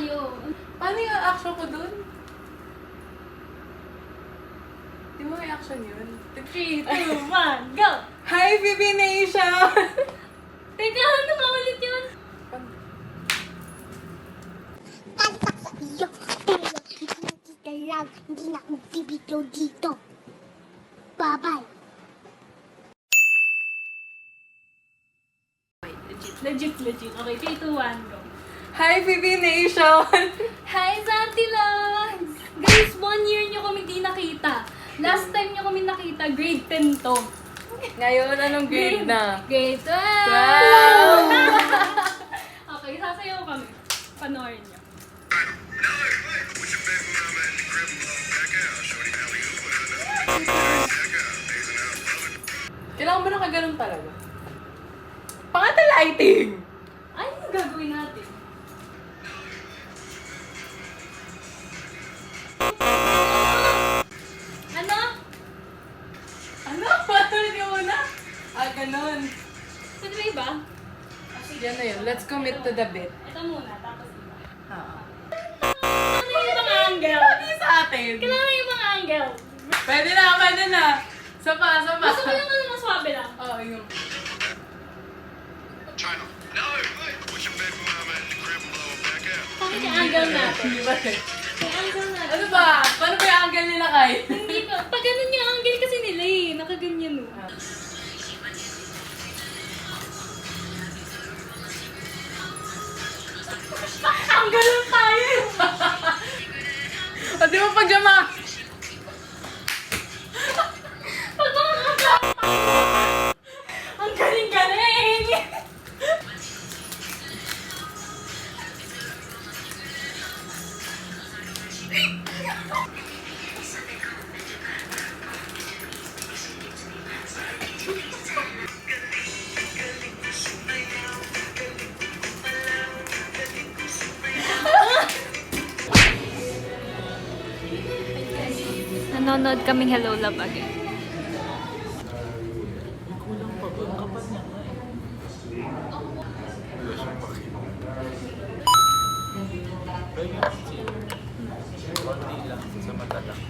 tayo. Paano yung action ko dun? Di mo may action yun? 3, 2, 1, go! Hi, BB Nation! Teka, ano nga ulit yun? Hindi na akong bibitaw dito. Bye-bye. Legit. Okay, 3, 2, 1, go. Hi, BB Nation! Hi, Zantilons! Guys, 1 year nyo kami di nakita. Last time nyo kami nakita, grade 10 to. Ngayon, anong grade na? Grade 12! Wow! Okay, sasayaw kami. Panoorin nyo. Kailangan ba nakaganon talaga? Pangata lighting! Ano yung gagawin natin? Ano? Ano? Paano yung una? Ganon. Pwede ba iba? Yan na yun. Let's commit to the bit. Ito muna, tapos iba. Ha. Ano yung mga angle? Ano yung sa atin? Kailangan yung mga angle. Pwede na, pwede na. Sapa. Gusto ko yung ano mas swabe lang. Oo, yung... China. No! Push your baby mama in the crib and blow her back out. Bakit yung angle natin? Hindi ba eh? Yung angle natin. Ano ba? Paano ba yung angle nila kay? Hindi ba? Pag ganun yung angle kasi nila eh. Nakaganyan no. Ang ganon tayo! O di mo pagjama? Pag mga ang galing-galing! Nanonood kaming Hello Love Again. Konti lang sa mata lang.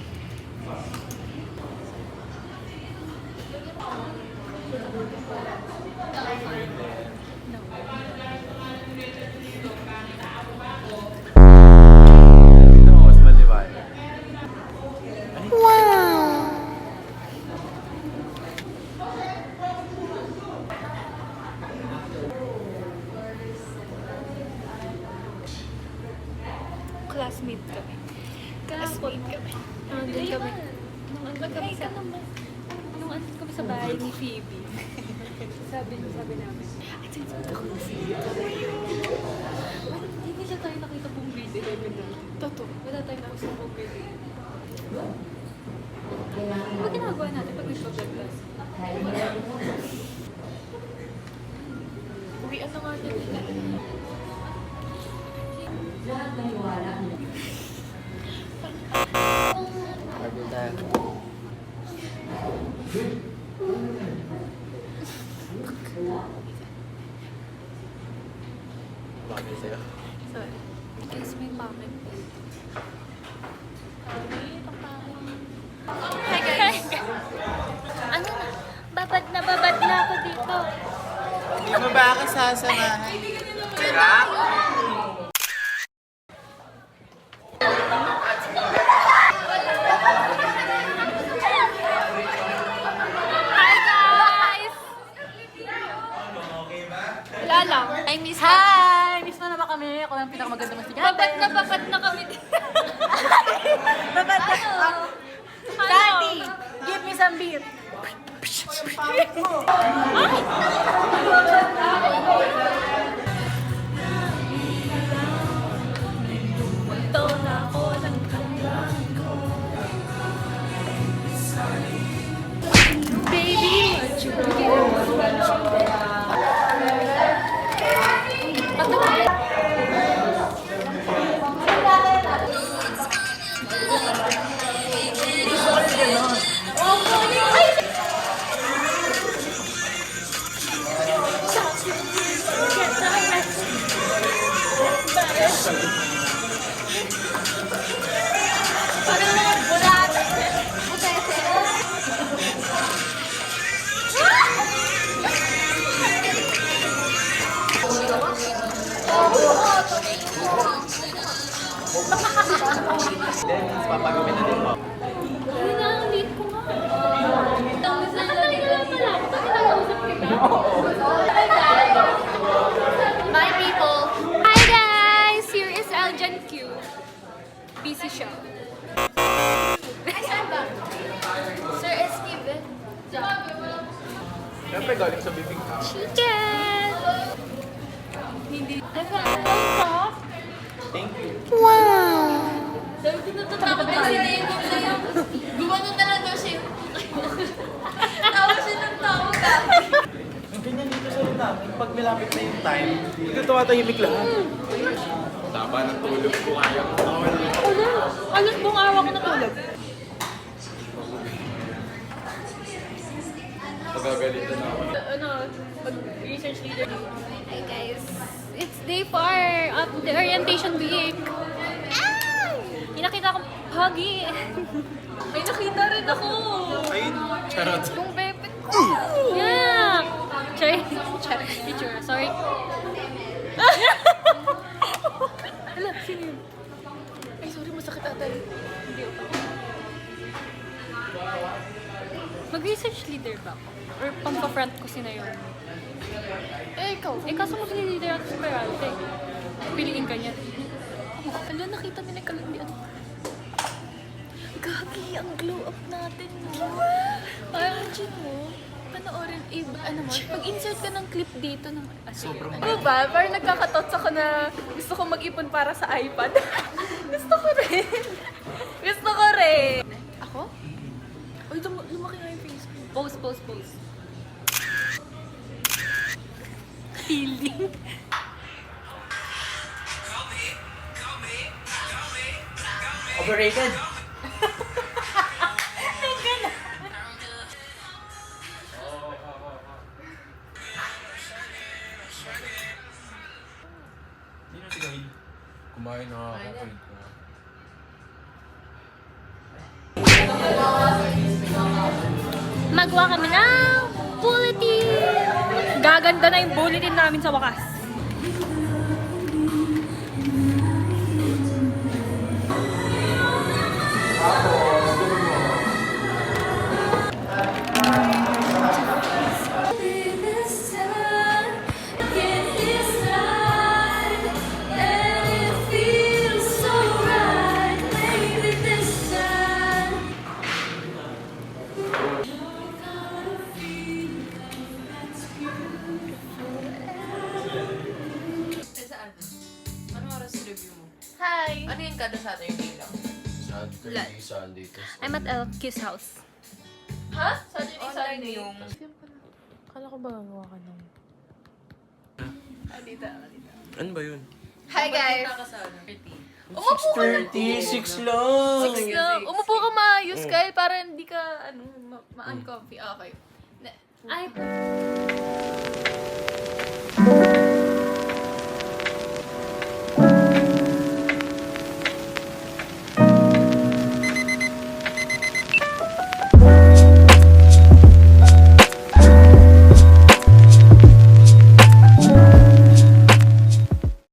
Ito mas maliwanag. Classmate kami. Classmate kami. Nandun kami. Nung andun kami sa... Nung andun kami sa bahay ni Phoebe. sabi namin, ay, sinunod ako na siya. Hindi nila tayo nakita pong grade 11 na. Totoo. Wala tayo nakita pong grade 11. Ano ba ginagawa natin pag nagpag-class? Uwian na nga nila. Bago tayo. Bagay sa'yo. Sorry. Guys, may bakit. Hi guys! Ano na? Babad na ako dito. Hindi mo ba ako sasamahan? Tira? Hi guys! Wala lang. I miss Hi! Miss mo na ba kami? Ako ang pinakamaganda mas tigate. babad na kami. Babad na. Ano? Daddy, give me some beer. Ito na ako ng kailangan ko. Baby, what you Dennis, papagawin na din mo. Hindi na, ang liit ko nga. Nakatay ka lang pala. Bakit nakausap kita? My people. Hi guys! Here is Aljan Q. Busy siya. Saan ba? Sir Esquive. Siyempre galing sa bibig ka. Chicken! Hindi. Ano ka? Thank you. Sabi ko natatakot na si David na yung gumanon na lang daw siya. Tawa siya ng tawa ka. Yung ganyan dito sa rin namin, pag malapit na yung time, ito tumatahimik lahat. Taba ng tulog ko kaya ko. Alas buong araw ko natulog. Pagagalitan na ako. Pag-research leader. Hi guys. It's day 4 of the orientation week. Ay! Nakita akong huggy. May nakita rin ako. Ay, charot. Yung bebe ko. Yeah. Char. Picture. Sorry. Hala, sino yun? Ay, sorry. Masakit ata yun. Hindi ako. Mag-research leader ba ako? Or pampa-front ko si Naomi? Ikaw. Kaso mo si leader at Esperante. Piliin ka niya. Hala, nakita nila kalandian. Gagi, ang glow up natin. Imagine mo, panoorin, mag-insert ka ng clip dito. Sobrang Diba? Parang nagkakatots ako na gusto ko mag-ipon para sa iPad. Gusto ko rin. Gusto ko rin. Ako? Uy, lumaki nga yung face ko. Post. Feeling. Overrated. Sino si Gawin? Kumain na ako. Magawa kami ng bulletin! Gaganda na yung bulletin namin sa wakas. Anong oras review mo? Hi! Ano yung kada Saturday lang? Sunday. I'm at Elkis house. Ha? Saturday yung... Kala ko ba gagawa ka ng... Ano ba yun? Hi guys! Ka sa ano? 30. Umupo ka na. 36 lang! Umupo ka maayos, Kyle, para hindi ka, ma-uncomfy. Okay. Ay,